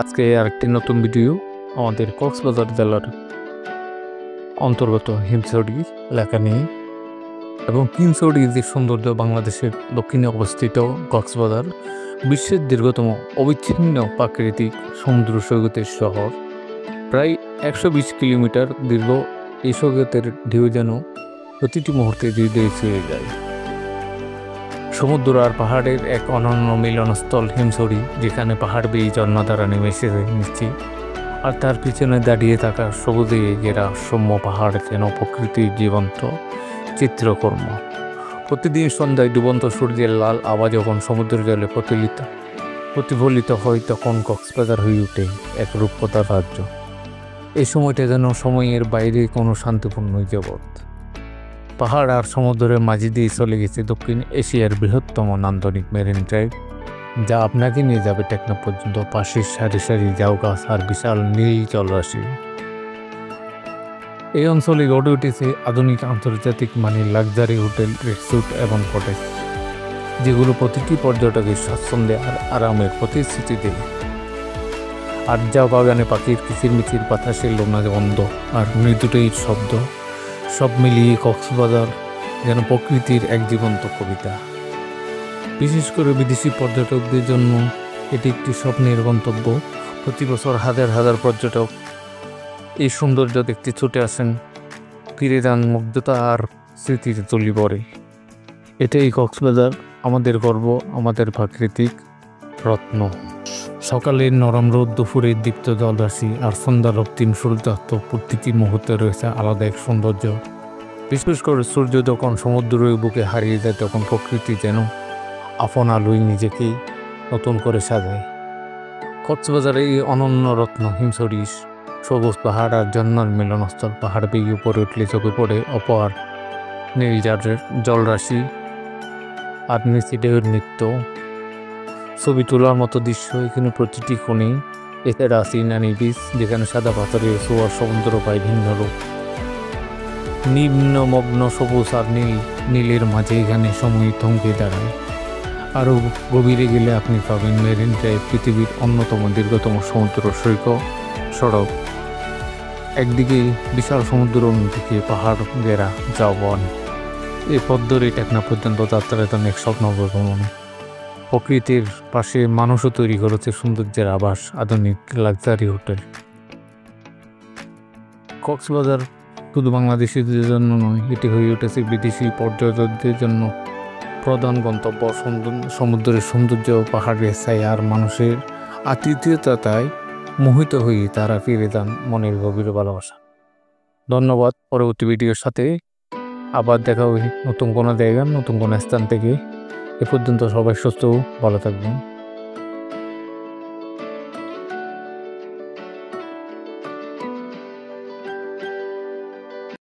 আজকে আরেকটি নতুন ভিডিও আমাদের কক্সবাজার জেলার অন্তর্গত হিমছড়ি এলাকা নিয়ে এবং হিমছড়ির যে সৌন্দর্য বাংলাদেশের দক্ষিণে অবস্থিত কক্সবাজার বিশ্বের দীর্ঘতম অবিচ্ছিন্ন প্রাকৃতিক সমুদ্র সৈকতের শহর। প্রায় 120 কিলোমিটার দীর্ঘ এই সৈকতের ঢেউ যেন প্রতিটি মুহূর্তে হৃদয়ে ছুঁয়ে যায়। সমুদ্র আর পাহাড়ের এক অনন্য মিলনস্থল হিমছড়ি, যেখানে পাহাড় বেয়ে ঝর্ণা দ্বারা নেমে এসেছে নিচ্ছি, আর তার পিছনে দাঁড়িয়ে থাকা সবুজে ঘেরা সৌম্য পাহাড় যেন প্রকৃতির জীবন্ত চিত্রকর্ম। প্রতিদিন সন্ধ্যায় ডুবন্ত সূর্যের লাল আভা যখন সমুদ্রের জলে প্রতিফলিত হয়, তখন কক্সবাজার হয়ে ওঠে এক রূপকথার রাজ্য। এই সময়টা যেন সময়ের বাইরে কোনো শান্তিপূর্ণ জগৎ। পাহাড় আর সমুদ্রের মাঝে দিয়ে চলে গেছে দক্ষিণ এশিয়ার বৃহত্তম নান্দনিক মেরিন ড্রাইভ, যা আপনাকে নিয়ে যাবে টেকনাফ পর্যন্ত। পাশের সারি সারি ঝাউ গাছ আর বিশাল নীল জলরাশি। এই অঞ্চলে গড়ে উঠেছে আধুনিক আন্তর্জাতিক মানের লাক্সারি হোটেল, রিসোর্ট এবং কটেজ, যেগুলো প্রতিটি পর্যটকের স্বাচ্ছন্দ্যে আর আরামের প্রতিশ্রুতি দেয়। আর যা বাগানে পাখির কিচিরমিচির, বাতাসের লোনাজ গন্ধ আর মৃদুটের শব্দ, সব মিলিয়ে কক্সবাজার যেন প্রকৃতির এক জীবন্ত কবিতা। বিশেষ করে বিদেশি পর্যটকদের জন্য এটি একটি স্বপ্নের গন্তব্য। প্রতি বছর হাজার হাজার পর্যটক এই সৌন্দর্য দেখতে ছুটে আসেন, ফিরে যান মুগ্ধতা আর স্মৃতির তুলি পড়ে। এটাই কক্সবাজার, আমাদের গর্ব, আমাদের প্রাকৃতিক রত্ন। সকালের নরম রোদ, দুপুরের দীপ্ত জলরাশি আর সন্ধ্যার রক্তিম সূর্যাস্ত, প্রতিটি মুহূর্তে রয়েছে আলাদা এক সৌন্দর্য। বিশেষ করে সূর্য যখন সমুদ্রের বুকে হারিয়ে যায়, তখন প্রকৃতি যেন আপন আলোয় নিজেকেই নতুন করে সাজায়। কক্সবাজারের এই অনন্য রত্ন হিমছড়ি সবুজ পাহাড় আর ঝর্ণার মিলনস্থল। পাহাড় বেয়ে উপরে উঠলে চোখে পড়ে অপার নীল জলরাশি আর নিচে ঢেউয়ের নৃত্য। ছবি তোলার মতো দৃশ্য এখানে প্রতিটি কোণে। এছাড়া আছে ইনানি বিচ, যেখানে সাদা পাথরের ছোঁয়ার সমুদ্র পায় ভিন্ন রূপ। নিম্নমগ্ন সবুজ আর নীলের মাঝে এখানে সময় থমকে দাঁড়ায়। আরও গভীরে গেলে আপনি পাবেন মেরিন ড্রাইভ, পৃথিবীর অন্যতম দীর্ঘতম সমুদ্র সড়ক। একদিকে বিশাল সমুদ্র, অন্যদিকে পাহাড় ঘেরা ঝাউবন। এই পথ ধরে টেকনাফ পর্যন্ত যাত্রায় তো এক স্বপ্ন ভ্রমণ। প্রকৃতির পাশে মানুষও তৈরি করেছে সৌন্দর্যের আভাস, আধুনিক লাক্সারি হোটেল। কক্সবাজার শুধু বাংলাদেশিদের জন্য নয়, এটি হয়ে উঠেছে বিদেশি পর্যটকদের জন্য প্রধান গন্তব্য। সমুদ্রের সৌন্দর্য, পাহাড়ের ছায়া আর মানুষের আতিথেয়তায় মোহিত হয়ে তারা ফিরে যান মনের গভীর ভালোবাসা। ধন্যবাদ। পরবর্তী ভিডিওর সাথে আবার দেখা হবে নতুন কোনো জায়গা, নতুন কোনো স্থান থেকে। এ পর্যন্ত সবাই সুস্থ ভালো থাকবেন।